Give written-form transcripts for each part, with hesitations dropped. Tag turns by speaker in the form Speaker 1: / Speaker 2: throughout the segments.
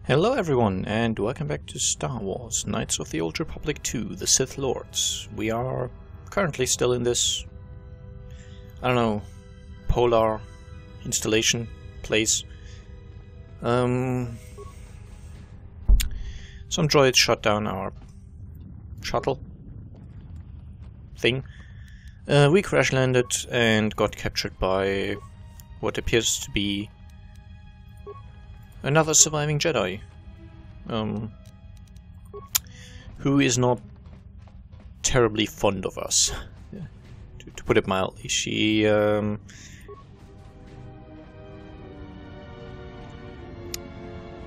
Speaker 1: Hello everyone, and welcome back to Star Wars Knights of the Old Republic 2, the Sith Lords. We are currently still in this, I don't know, polar installation place. Some droids shot down our shuttle thing. We crash landed and got captured by what appears to be another surviving Jedi, who is not terribly fond of us, to put it mildly. She,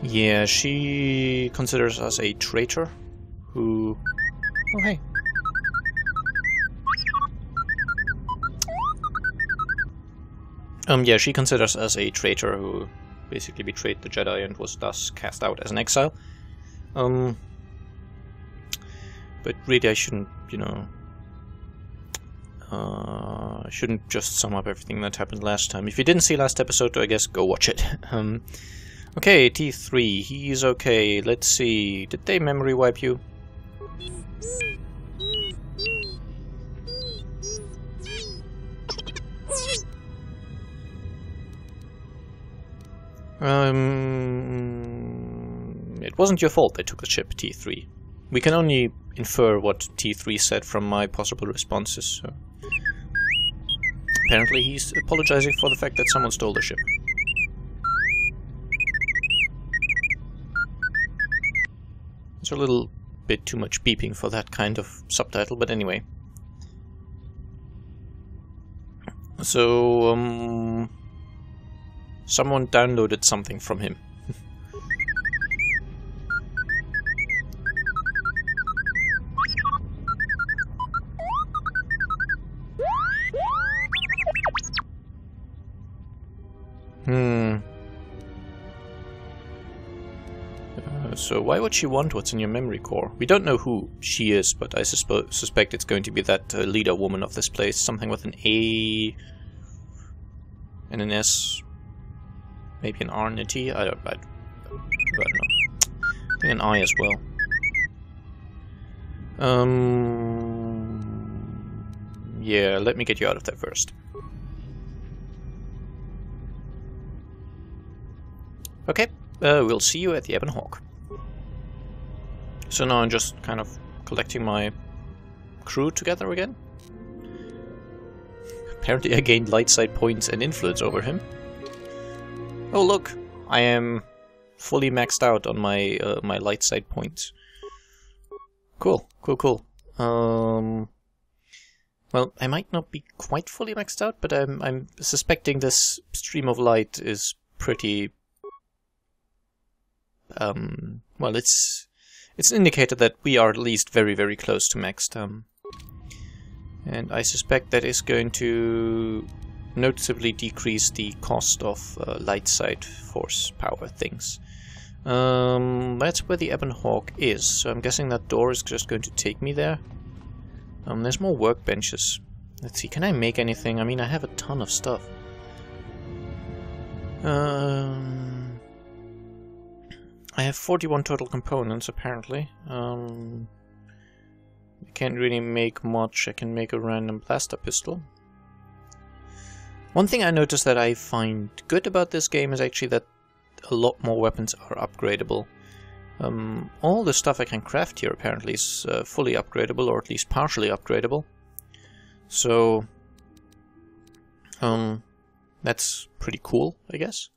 Speaker 1: yeah, she considers us a traitor who... Oh, hey. Yeah, she considers us a traitor who basically betrayed the Jedi and was thus cast out as an exile. But really I shouldn't, you know... I shouldn't just sum up everything that happened last time. If you didn't see last episode, I guess go watch it. Okay, T3, he's okay. Let's see, did they memory wipe you? It wasn't your fault they took the ship, T3. We can only infer what T3 said from my possible responses, so... Apparently he's apologizing for the fact that someone stole the ship. It's a little bit too much beeping for that kind of subtitle, but anyway. So, someone downloaded something from him. So why would she want what's in your memory core? We don't know who she is, but I suspect it's going to be that leader woman of this place. Something with an A and an S. Maybe an R and a T? I don't know. I think an I as well. Yeah, let me get you out of there first. Okay, we'll see you at the Ebon Hawk. So now I'm just kind of collecting my crew together again. Apparently I gained light side points and influence over him. Oh look, I am fully maxed out on my my light side points. Cool, cool, cool. Well, I might not be quite fully maxed out, but I'm suspecting this stream of light is pretty. Well, it's an indicator that we are at least very, very close to maxed. And I suspect that is going to noticeably decrease the cost of light side force power things. That's where the Ebon Hawk is, so I'm guessing that door is just going to take me there. There's more workbenches. Let's see, can I make anything? I mean, I have a ton of stuff. I have 41 total components, apparently. I can't really make much. I can make a random blaster pistol. One thing I noticed that I find good about this game is actually that a lot more weapons are upgradable. All the stuff I can craft here apparently is fully upgradable, or at least partially upgradable. So, that's pretty cool, I guess.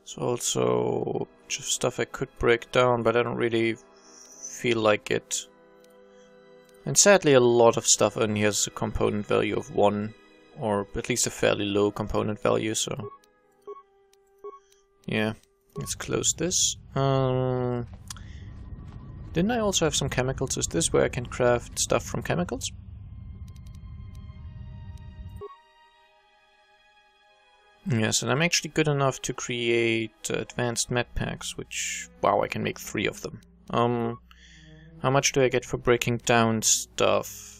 Speaker 1: So also just stuff I could break down, but I don't really feel like it. And sadly a lot of stuff in here has a component value of 1, or at least a fairly low component value, so... Yeah, let's close this. Didn't I also have some chemicals? Is this where I can craft stuff from chemicals? Yes, and I'm actually good enough to create advanced med packs, which, wow, I can make 3 of them. How much do I get for breaking down stuff?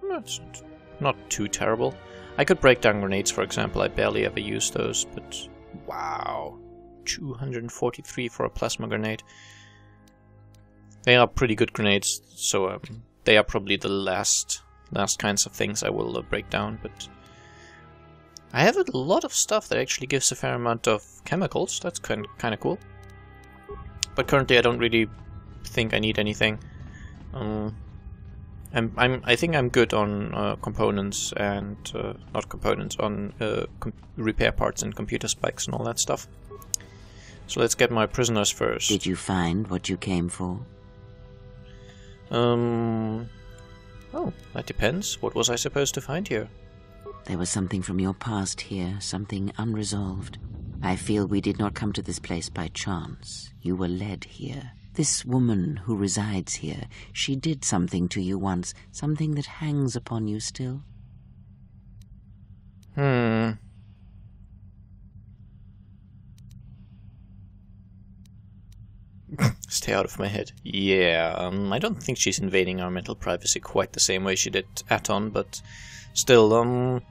Speaker 1: That's not too terrible. I could break down grenades, for example. I barely ever use those, but wow. 243 for a plasma grenade. They are pretty good grenades, so they are probably the last kinds of things I will break down, but I have a lot of stuff that actually gives a fair amount of chemicals. That's kind of cool. But currently I don't really think I need anything. I think I'm good on components and not components, on repair parts and computer spikes and all that stuff. So let's get my prisoners first.
Speaker 2: Did you find what you came for?
Speaker 1: Oh, that depends. What was I supposed to find here?
Speaker 2: There was something from your past here, something unresolved. I feel we did not come to this place by chance. You were led here. This woman who resides here, she did something to you once, something that hangs upon you still.
Speaker 1: Stay out of my head. Yeah, I don't think she's invading our mental privacy quite the same way she did Aton, but still,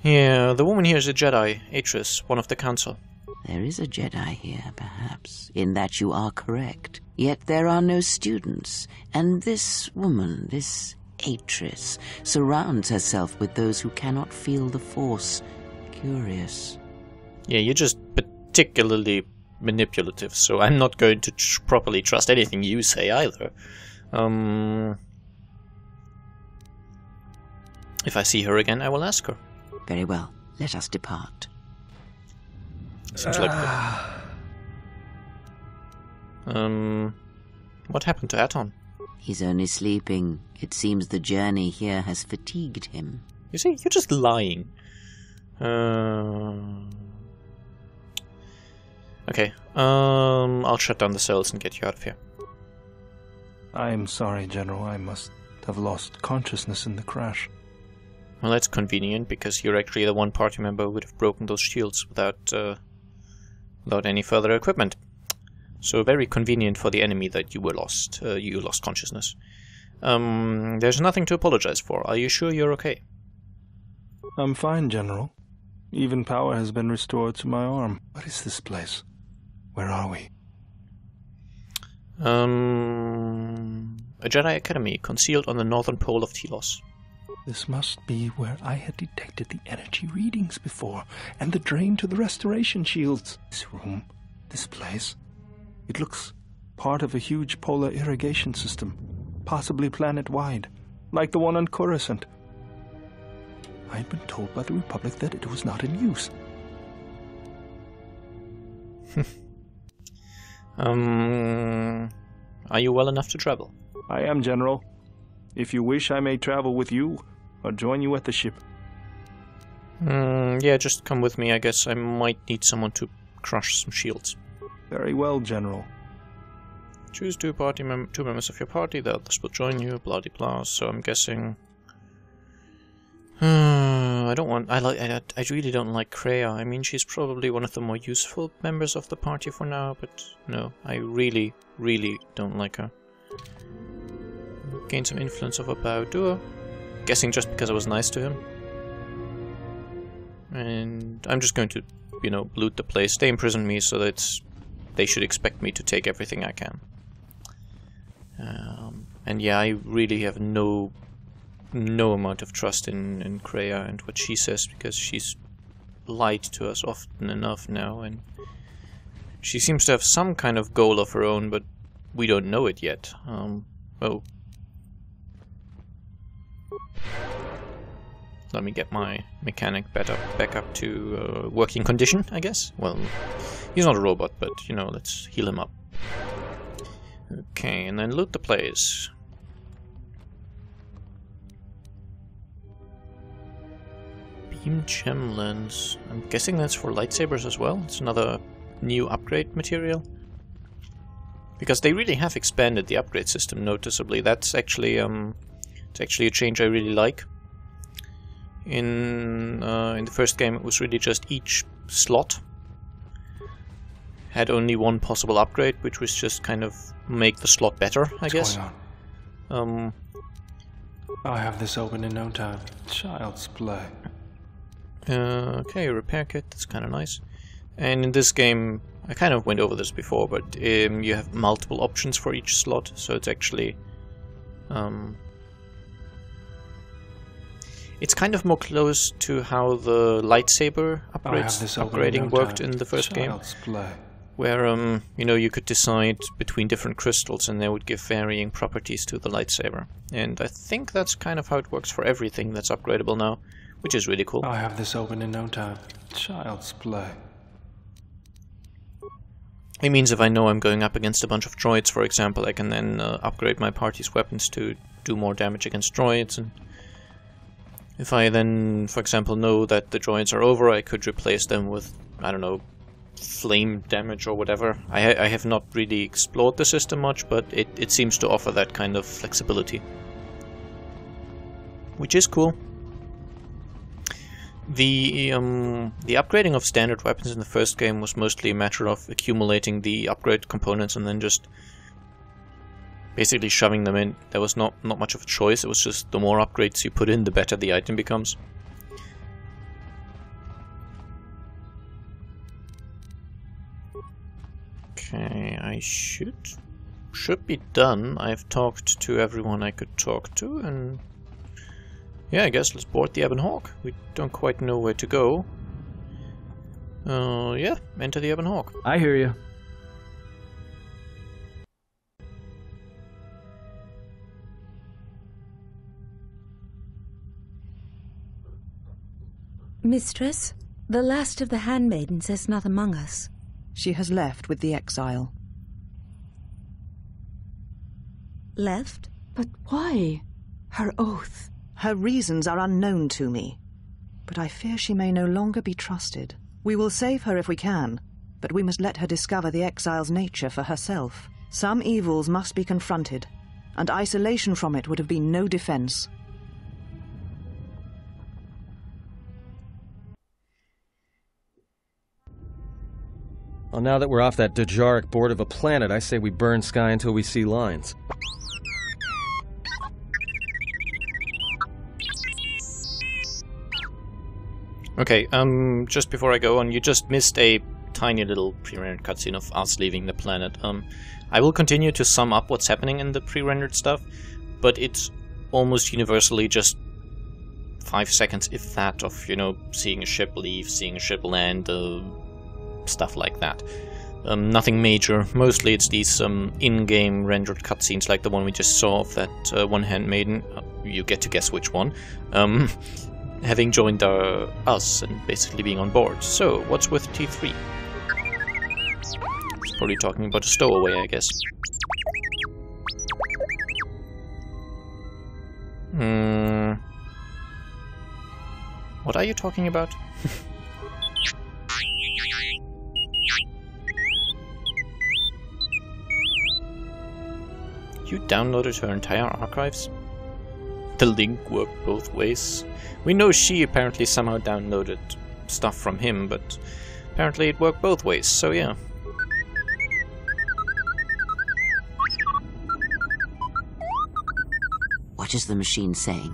Speaker 1: yeah, the woman here is a Jedi, Atris, one of the Council.
Speaker 2: There is a Jedi here, perhaps, in that you are correct. Yet there are no students, and this woman, this Atris, surrounds herself with those who cannot feel the Force. Curious.
Speaker 1: Yeah, you're just particularly manipulative, so I'm not going to properly trust anything you say either. If I see her again, I will ask her.
Speaker 2: Very well. Let us depart.
Speaker 1: Seems like... what happened to Aton?
Speaker 2: He's only sleeping. It seems the journey here has fatigued him.
Speaker 1: You see, you're just lying. Okay, I'll shut down the cells and get you out of here.
Speaker 3: I'm sorry, General. I must have lost consciousness in the crash.
Speaker 1: Well, that's convenient, because you're actually the one party member who would have broken those shields without any further equipment. So very convenient for the enemy that you were lost. You lost consciousness. There's nothing to apologize for. Are you sure you're okay?
Speaker 3: I'm fine, General. Even power has been restored to my arm. What is this place? Where are we?
Speaker 1: A Jedi Academy, concealed on the northern pole of Telos.
Speaker 3: This must be where I had detected the energy readings before, and the drain to the restoration shields. This room, this place, it looks part of a huge polar irrigation system, possibly planet-wide, like the one on Coruscant. I had been told by the Republic that it was not in use.
Speaker 1: Are you well enough to travel?
Speaker 3: I am, General. If you wish, I may travel with you, or join you at the ship.
Speaker 1: Yeah, just come with me, I guess. I might need someone to crush some shields.
Speaker 3: Very well, General.
Speaker 1: Choose two members of your party, the others will join you, blah de blah, so I'm guessing... I really don't like Kreia. I mean, she's probably one of the more useful members of the party for now, but no, I really, really don't like her. Gain some influence over Bao-Dur. Guessing just because I was nice to him. And I'm just going to, you know, loot the place. They imprison me, so that they should expect me to take everything I can. And yeah, I really have no amount of trust in Kreia and what she says, because she's lied to us often enough now, and she seems to have some kind of goal of her own, but we don't know it yet. Let me get my mechanic back up to working condition, I guess. Well, he's not a robot, but, you know, let's heal him up. Okay, and then loot the place. Beam gem lens. I'm guessing that's for lightsabers as well. It's another new upgrade material. Because they really have expanded the upgrade system noticeably. That's actually it's actually a change I really like. In the first game, it was really just each slot had only one possible upgrade, which was just kind of make the slot better, I guess.
Speaker 3: What's going on? I'll have this open in no time. Child's play.
Speaker 1: Okay, repair kit, that's kind of nice. And in this game, I kind of went over this before, but you have multiple options for each slot, so it's actually... it's kind of more close to how the lightsaber upgrading worked in the first game. Where, you know, you could decide between different crystals and they would give varying properties to the lightsaber. And I think that's kind of how it works for everything that's upgradable now, which is really cool.
Speaker 3: I'll have this open in no time. Child's play.
Speaker 1: It means if I know I'm going up against a bunch of droids, for example, I can then upgrade my party's weapons to do more damage against droids. And if I then, for example, know that the droids are over, I could replace them with, I don't know, flame damage or whatever. I have not really explored the system much, but it seems to offer that kind of flexibility, which is cool. The upgrading of standard weapons in the first game was mostly a matter of accumulating the upgrade components and then just basically shoving them in. There was not much of a choice. It was just the more upgrades you put in, the better the item becomes. Okay, I should be done. I've talked to everyone I could talk to, and yeah, I guess let's board the Ebon Hawk. We don't quite know where to go. Yeah, enter the Ebon Hawk.
Speaker 4: I hear you.
Speaker 5: Mistress, the last of the handmaidens is not among us.
Speaker 6: She has left with the exile.
Speaker 5: Left?
Speaker 7: But why? Her oath.
Speaker 6: Her reasons are unknown to me, but I fear she may no longer be trusted. We will save her if we can, but we must let her discover the exile's nature for herself. Some evils must be confronted, and isolation from it would have been no defense.
Speaker 4: Well, now that we're off that Dejaric board of a planet, I say we burn sky until we see lines.
Speaker 1: Okay, just before I go on, you just missed a tiny little pre-rendered cutscene of us leaving the planet. I will continue to sum up what's happening in the pre-rendered stuff, but it's almost universally just 5 seconds, if that, of, you know, seeing a ship leave, seeing a ship land, stuff like that. Nothing major. Mostly it's these in-game rendered cutscenes like the one we just saw of that one handmaiden. You get to guess which one. Having joined us and basically being on board. So, what's with T3? It's probably talking about a stowaway, I guess. What are you talking about? You downloaded her entire archives? The link worked both ways. We know she apparently somehow downloaded stuff from him, but apparently it worked both ways, so yeah.
Speaker 2: What is the machine saying?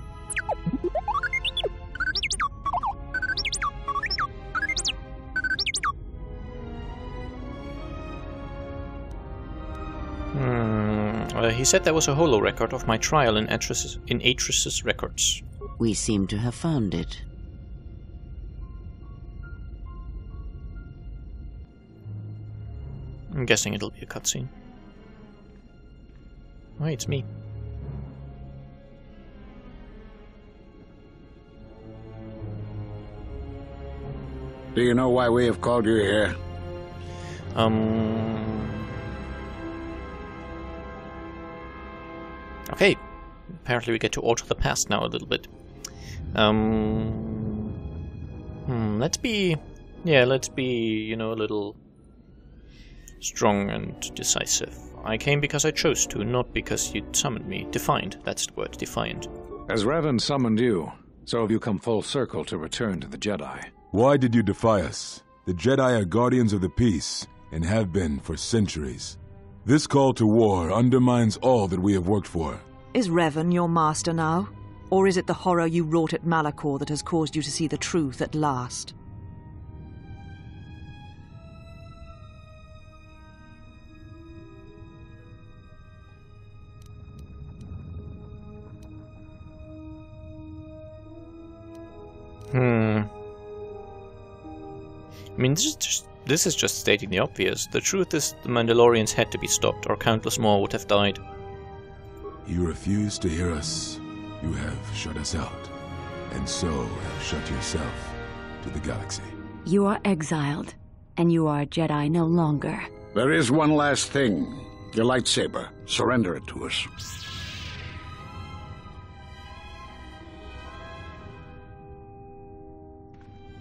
Speaker 1: He said there was a holo record of my trial in Atris's records.
Speaker 2: We seem to have found it.
Speaker 1: I'm guessing it'll be a cutscene. Why, it's me.
Speaker 8: Do you know why we have called you here?
Speaker 1: Okay. Apparently we get to alter the past now a little bit. Let's be, you know, a little strong and decisive. I came because I chose to, not because you summoned me. Defiant, that's the word, defiant.
Speaker 8: As Revan summoned you, so have you come full circle to return to the Jedi.
Speaker 9: Why did you defy us? The Jedi are guardians of the peace, and have been for centuries. This call to war undermines all that we have worked for.
Speaker 6: Is Revan your master now? Or is it the horror you wrought at Malachor that has caused you to see the truth at last?
Speaker 1: I mean, this is just stating the obvious. The truth is the Mandalorians had to be stopped, or countless more would have died.
Speaker 9: You refuse to hear us. You have shut us out, and so have shut yourself to the galaxy.
Speaker 7: You are exiled, and you are a Jedi no longer.
Speaker 10: There is one last thing. Your lightsaber. Surrender it to us.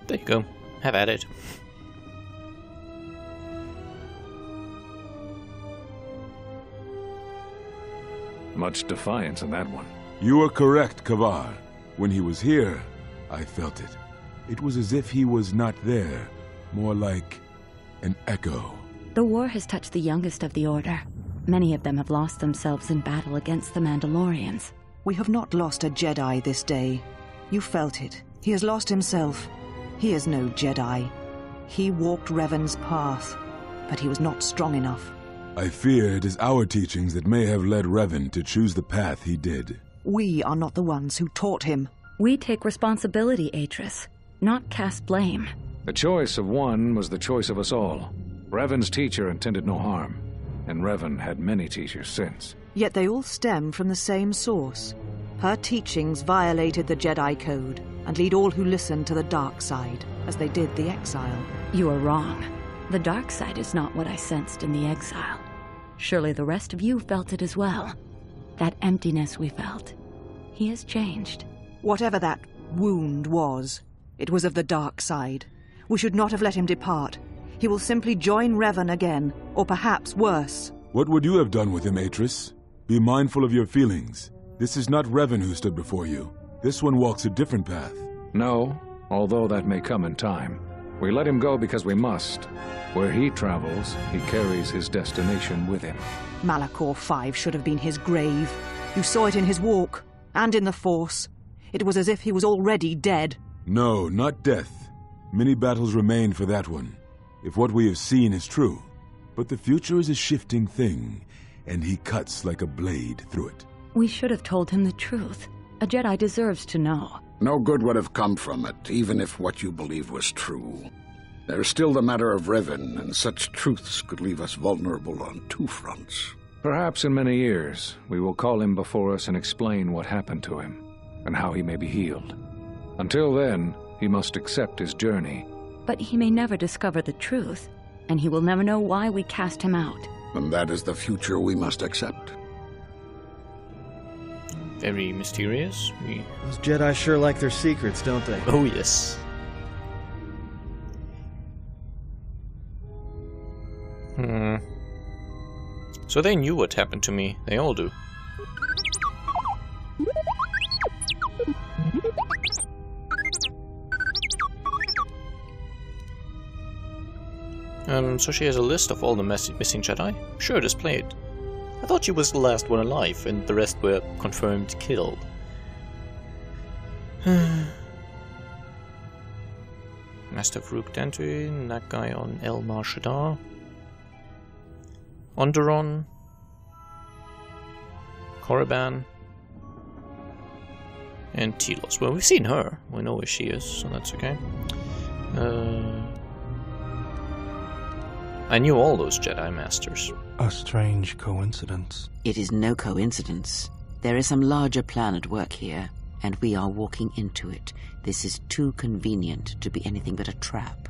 Speaker 1: There you go. Have at it.
Speaker 8: Much defiance in that one.
Speaker 9: You are correct, Kavar. When he was here, I felt it. It was as if he was not there, more like an echo.
Speaker 5: The war has touched the youngest of the Order. Many of them have lost themselves in battle against the Mandalorians.
Speaker 6: We have not lost a Jedi this day. You felt it. He has lost himself. He is no Jedi. He walked Revan's path, but he was not strong enough.
Speaker 9: I fear it is our teachings that may have led Revan to choose the path he did.
Speaker 6: We are not the ones who taught him.
Speaker 5: We take responsibility, Atris, not cast blame.
Speaker 8: The choice of one was the choice of us all. Revan's teacher intended no harm, and Revan had many teachers since.
Speaker 6: Yet they all stem from the same source. Her teachings violated the Jedi Code and lead all who listen to the dark side, as they did the exile.
Speaker 5: You are wrong. The dark side is not what I sensed in the exile. Surely the rest of you felt it as well. That emptiness we felt. He has changed.
Speaker 6: Whatever that wound was, it was of the dark side. We should not have let him depart. He will simply join Revan again, or perhaps worse.
Speaker 9: What would you have done with him, Atris? Be mindful of your feelings. This is not Revan who stood before you. This one walks a different path.
Speaker 8: No, although that may come in time. We let him go because we must. Where he travels, he carries his destination with him.
Speaker 6: Malachor 5 should have been his grave. You saw it in his walk, and in the Force. It was as if he was already dead.
Speaker 9: No, not death. Many battles remain for that one, if what we have seen is true. But the future is a shifting thing, and he cuts like a blade through it.
Speaker 5: We should have told him the truth. A Jedi deserves to know.
Speaker 10: No good would have come from it, even if what you believed was true. There's still the matter of Revan, and such truths could leave us vulnerable on two fronts.
Speaker 8: Perhaps in many years, we will call him before us and explain what happened to him, and how he may be healed. Until then, he must accept his journey.
Speaker 5: But he may never discover the truth, and he will never know why we cast him out.
Speaker 10: And that is the future we must accept.
Speaker 1: Very mysterious.
Speaker 4: Those Jedi sure like their secrets, don't they?
Speaker 1: Oh, yes. So they knew what happened to me. They all do. So she has a list of all the missing Jedi? Sure, display it. I thought she was the last one alive, and the rest were confirmed killed. Master Farouk Dantooine, that guy on El Marshadar. Onderon. Korriban. And Telos. Well, we've seen her. We know where she is, so that's okay. I knew all those Jedi Masters.
Speaker 3: A strange coincidence.
Speaker 2: It is no coincidence. There is some larger plan at work here, and we are walking into it. This is too convenient to be anything but a trap.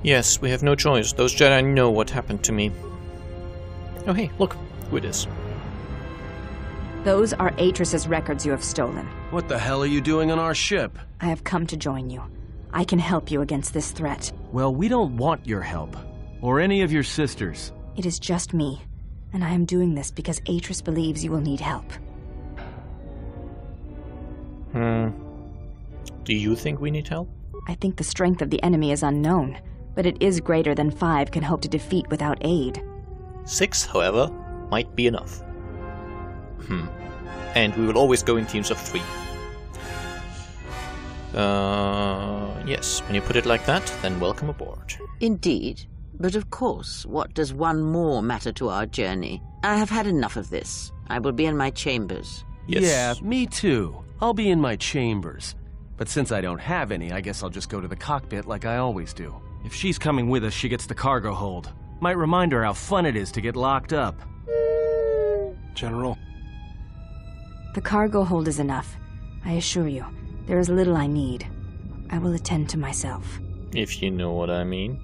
Speaker 1: Yes, we have no choice. Those Jedi know what happened to me. Oh hey, look who it is.
Speaker 11: Those are Atris's records you have stolen.
Speaker 12: What the hell are you doing on our ship?
Speaker 11: I have come to join you. I can help you against this threat.
Speaker 12: Well, we don't want your help. Or any of your sisters.
Speaker 11: It is just me. And I am doing this because Atris believes you will need help.
Speaker 1: Do you think we need help?
Speaker 11: I think the strength of the enemy is unknown, but it is greater than 5 can hope to defeat without aid.
Speaker 1: 6, however, might be enough. And we will always go in teams of 3. Yes, when you put it like that, then welcome aboard.
Speaker 2: Indeed. But of course, what does one more matter to our journey? I have had enough of this. I will be in my chambers.
Speaker 1: Yes.
Speaker 12: Yeah, me too. I'll be in my chambers. But since I don't have any, I guess I'll just go to the cockpit like I always do. If she's coming with us, she gets the cargo hold. Might remind her how fun it is to get locked up.
Speaker 3: General.
Speaker 11: The cargo hold is enough. I assure you, there is little I need. I will attend to myself.
Speaker 1: If you know what I mean.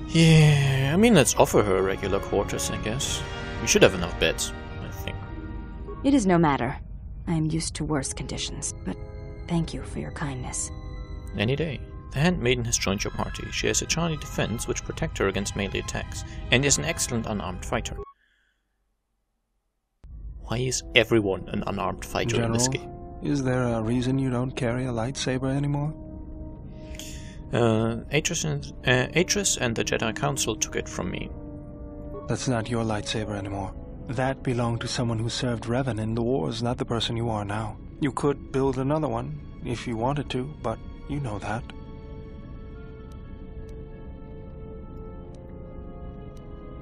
Speaker 1: Yeah, I mean, let's offer her regular quarters, I guess. We should have enough beds, I think.
Speaker 11: It is no matter. I am used to worse conditions, but thank you for your kindness.
Speaker 1: Any day. The Handmaiden has joined your party. She has a Charlie defense which protects her against melee attacks, and is an excellent unarmed fighter. Why is everyone an unarmed fighter
Speaker 3: General,
Speaker 1: in this game?
Speaker 3: Is there a reason you don't carry a lightsaber anymore?
Speaker 1: Atris and the Jedi Council took it from me.
Speaker 3: That's not your lightsaber anymore. That belonged to someone who served Revan in the wars, not the person you are now. You could build another one, if you wanted to, but you know that.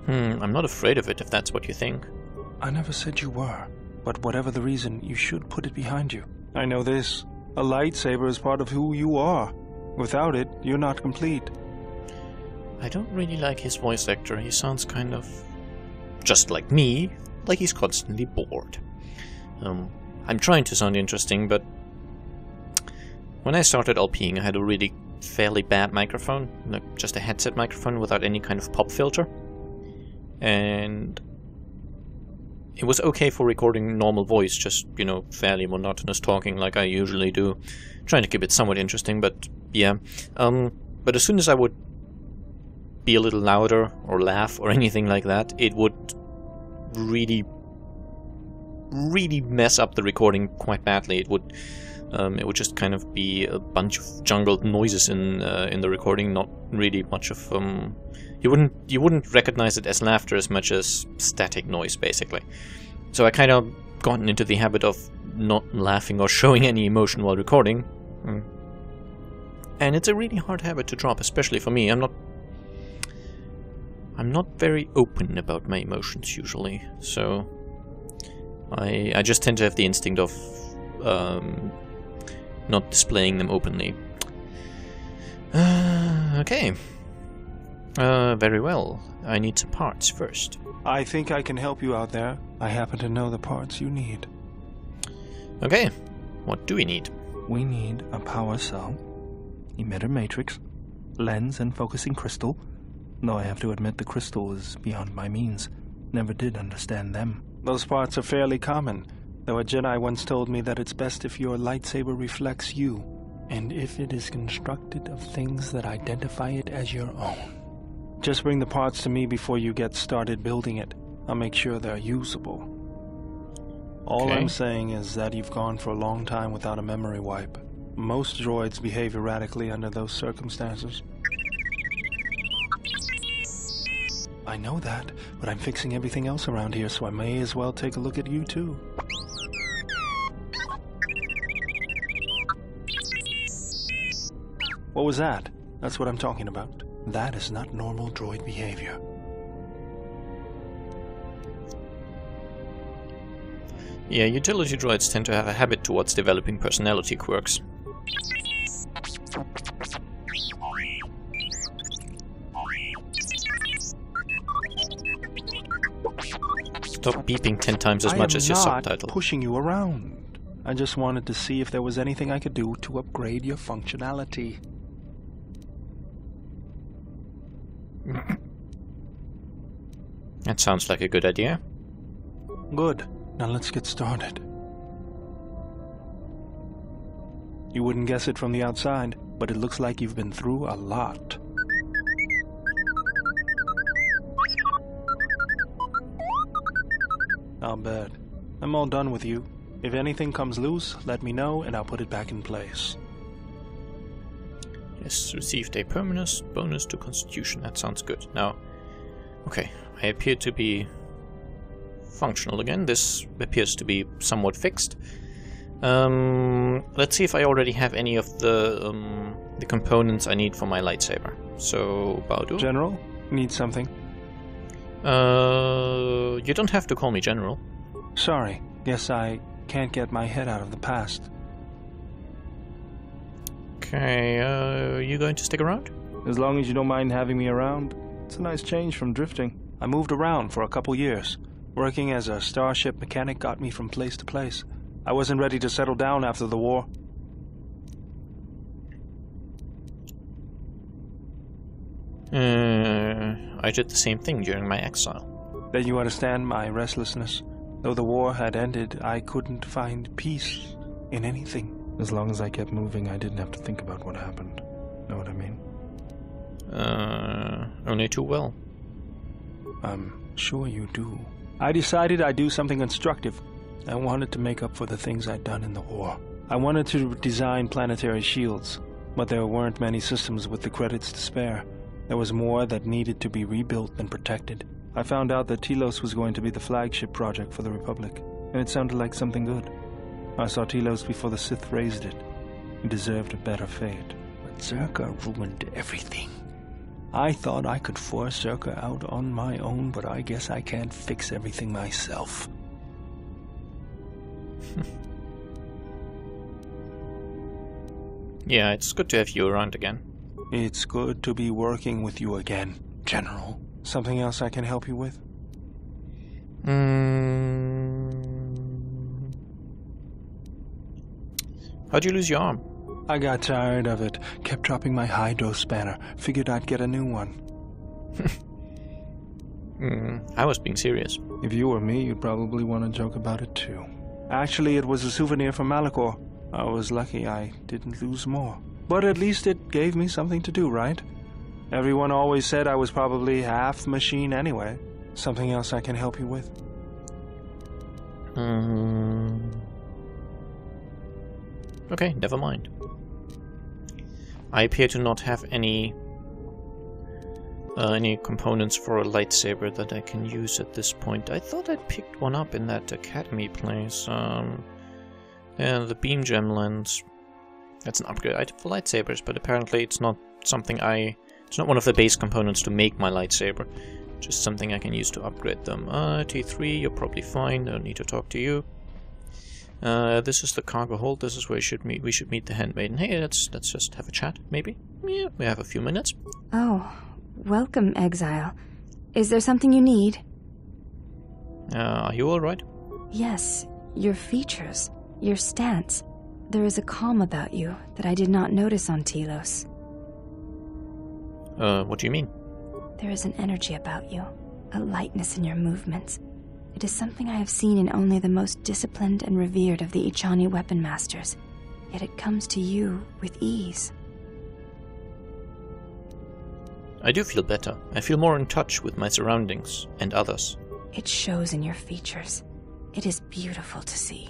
Speaker 1: I'm not afraid of it, if that's what you think.
Speaker 3: I never said you were, but whatever the reason, you should put it behind you. I know this. A lightsaber is part of who you are. Without it, you're not complete.
Speaker 1: I don't really like his voice actor. He sounds kind of just like me, like he's constantly bored. I'm trying to sound interesting, but when I started LPing, I had a really fairly bad microphone, like just a headset microphone without any kind of pop filter. And it was okay for recording normal voice, just, you know, fairly monotonous talking like I usually do. Trying to keep it somewhat interesting, but yeah. But as soon as I would be a little louder or laugh or anything like that, it would really mess up the recording quite badly. It would just kind of be a bunch of jungled noises in the recording, not really much of you wouldn't recognize it as laughter as much as static noise, basically. So I kind of gotten into the habit of not laughing or showing any emotion while recording. And it's a really hard habit to drop, especially for me. I'm not very open about my emotions usually, so I just tend to have the instinct of not displaying them openly. Okay. Very well. I need some parts first.
Speaker 3: I think I can help you out there. I happen to know the parts you need.
Speaker 1: Okay. What do we need?
Speaker 3: We need a power cell, emitter matrix, lens and focusing crystal. Though I have to admit the crystal is beyond my means. Never did understand them. Those parts are fairly common, though a Jedi once told me that it's best if your lightsaber reflects you, and if it is constructed of things that identify it as your own. Just bring the parts to me before you get started building it. I'll make sure they're usable. All
Speaker 1: Okay.
Speaker 3: I'm saying is that you've gone for a long time without a memory wipe. Most droids behave erratically under those circumstances. I know that, but I'm fixing everything else around here, so I may as well take a look at you too. What was that? That's what I'm talking about. That is not normal droid behavior.
Speaker 1: Yeah, utility droids tend to have a habit towards developing personality quirks. Stop beeping 10 times as much as your
Speaker 3: I am
Speaker 1: subtitle.
Speaker 3: not pushing you around. I just wanted to see if there was anything I could do to upgrade your functionality.
Speaker 1: That sounds like a good idea.
Speaker 3: Good. Now let's get started. You wouldn't guess it from the outside, but it looks like you've been through a lot. I'll bet. I'm all done with you. If anything comes loose, let me know and I'll put it back in place.
Speaker 1: Yes, received a permanent bonus to Constitution. That sounds good. Now, Okay, I appear to be functional again. This appears to be somewhat fixed. Let's see if I already have any of the components I need for my lightsaber. So, Baudu?
Speaker 3: General, need something?
Speaker 1: You don't have to call me General.
Speaker 3: Sorry, guess I can't get my head out of the past.
Speaker 1: Okay, you going to stick around?
Speaker 3: As long as you don't mind having me around. It's a nice change from drifting. I moved around for a couple years. Working as a starship mechanic got me from place to place. I wasn't ready to settle down after the war.
Speaker 1: I did the same thing during my exile.
Speaker 3: Then you understand my restlessness. Though the war had ended, I couldn't find peace in anything. As long as I kept moving, I didn't have to think about what happened. Know what I mean?
Speaker 1: Only too well.
Speaker 3: I'm sure you do. I decided I'd do something constructive. I wanted to make up for the things I'd done in the war. I wanted to design planetary shields, but there weren't many systems with the credits to spare. There was more that needed to be rebuilt and protected. I found out that Telos was going to be the flagship project for the Republic, and it sounded like something good. I saw Telos before the Sith raised it. It deserved a better fate. But Zerka ruined everything. I thought I could force Zerka out on my own, but I guess I can't fix everything myself.
Speaker 1: Yeah, it's good to have you around again.
Speaker 3: It's good to be working with you again, General. Something else I can help you with?
Speaker 1: How'd you lose your arm?
Speaker 3: I got tired of it. Kept dropping my hydro spanner. Figured I'd get a new one.
Speaker 1: I was being serious.
Speaker 3: If you were me, you'd probably want to joke about it too. Actually, it was a souvenir from Malachor. I was lucky I didn't lose more. But at least it gave me something to do, right? Everyone always said I was probably half machine anyway. Something else I can help you with?
Speaker 1: Okay, never mind. I appear to not have any components for a lightsaber that I can use at this point. I thought I'd picked one up in that academy place. Yeah, the beam gem lens. That's an upgrade item for lightsabers, but apparently it's not something it's not one of the base components to make my lightsaber. Just something I can use to upgrade them. T3, you're probably fine. Don't need to talk to you. This is the cargo hold. This is where we should meet the handmaiden. Hey, let's just have a chat, maybe? Yeah, we have a few minutes.
Speaker 11: Oh, welcome, Exile. Is there something you need?
Speaker 1: Are you alright?
Speaker 11: Yes, your features, your stance. There is a calm about you that I did not notice on Telos.
Speaker 1: What do you mean?
Speaker 11: There is an energy about you, a lightness in your movements. It is something I have seen in only the most disciplined and revered of the Ichani weapon masters, yet it comes to you with ease.
Speaker 1: I do feel better. I feel more in touch with my surroundings and others.
Speaker 11: It shows in your features. It is beautiful to see.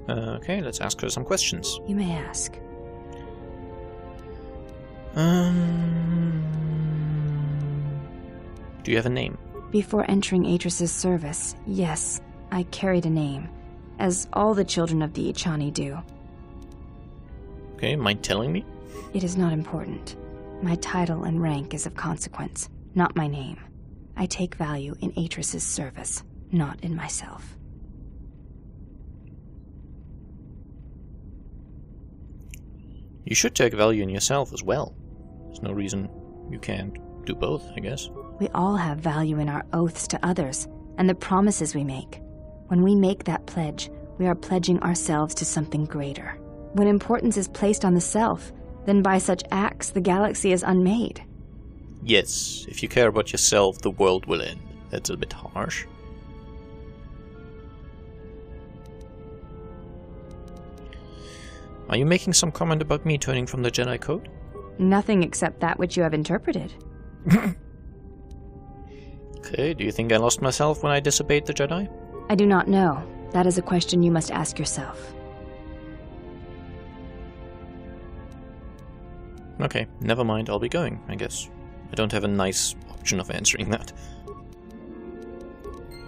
Speaker 1: Okay, let's ask her some questions.
Speaker 11: You may ask.
Speaker 1: Do you have a name?
Speaker 11: Before entering Atris's service, yes, I carried a name, as all the children of the Ichani do.
Speaker 1: Okay, mind telling me?
Speaker 11: It is not important. My title and rank is of consequence, not my name. I take value in Atris's service, not in myself.
Speaker 1: You should take value in yourself as well. There's no reason you can't do both, I guess.
Speaker 11: We all have value in our oaths to others, and the promises we make. When we make that pledge, we are pledging ourselves to something greater. When importance is placed on the self, then by such acts the galaxy is unmade.
Speaker 1: Yes, if you care about yourself, the world will end. That's a bit harsh. Are you making some comment about me turning from the Jedi Code?
Speaker 11: Nothing except that which you have interpreted.
Speaker 1: Okay, do you think I lost myself when I disobeyed the Jedi?
Speaker 11: I do not know. That is a question you must ask yourself.
Speaker 1: Okay, never mind, I'll be going, I guess. I don't have a nice option of answering that.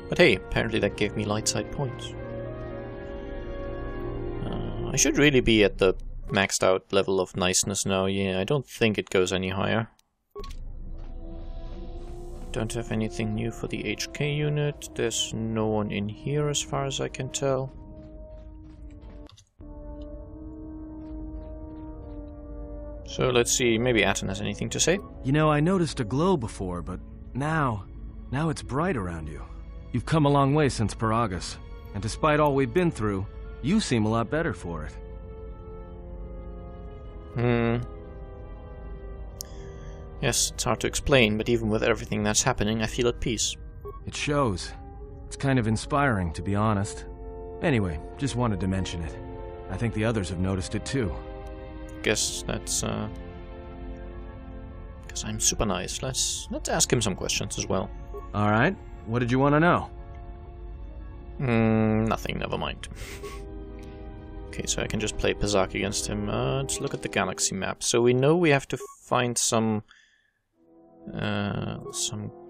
Speaker 1: But hey, apparently that gave me light side points. I should really be at the maxed out level of niceness now. Yeah, I don't think it goes any higher. Don't have anything new for the HK unit. There's no one in here as far as I can tell. So let's see, maybe Atten has anything to say?
Speaker 12: You know, I noticed a glow before, but now it's bright around you. You've come a long way since Paragus, and despite all we've been through, you seem a lot better for it.
Speaker 1: Yes, it's hard to explain, but even with everything that's happening, I feel at peace.
Speaker 12: It shows. It's kind of inspiring, to be honest. Anyway, just wanted to mention it. I think the others have noticed it too.
Speaker 1: Guess that's because I'm super nice. Let's ask him some questions as well.
Speaker 12: Alright, what did you want to know?
Speaker 1: Nothing, never mind. Okay, so I can just play Pazak against him. Let's look at the galaxy map. So we know we have to find some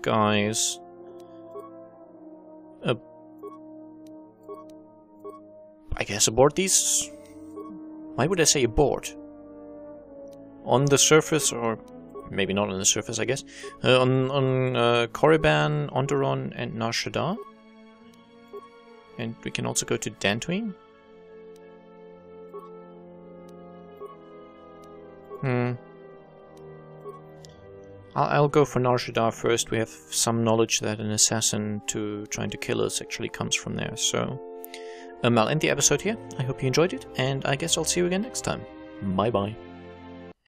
Speaker 1: guys. I guess aboard these. Why would I say aboard? On the surface, or maybe not on the surface, I guess. On Korriban, Onderon, and Nar Shaddaa. And we can also go to Dantooine. I'll go for Nar Shaddaa first. We have some knowledge that an assassin trying to kill us actually comes from there. So I'll end the episode here. I hope you enjoyed it, and I guess I'll see you again next time. Bye bye.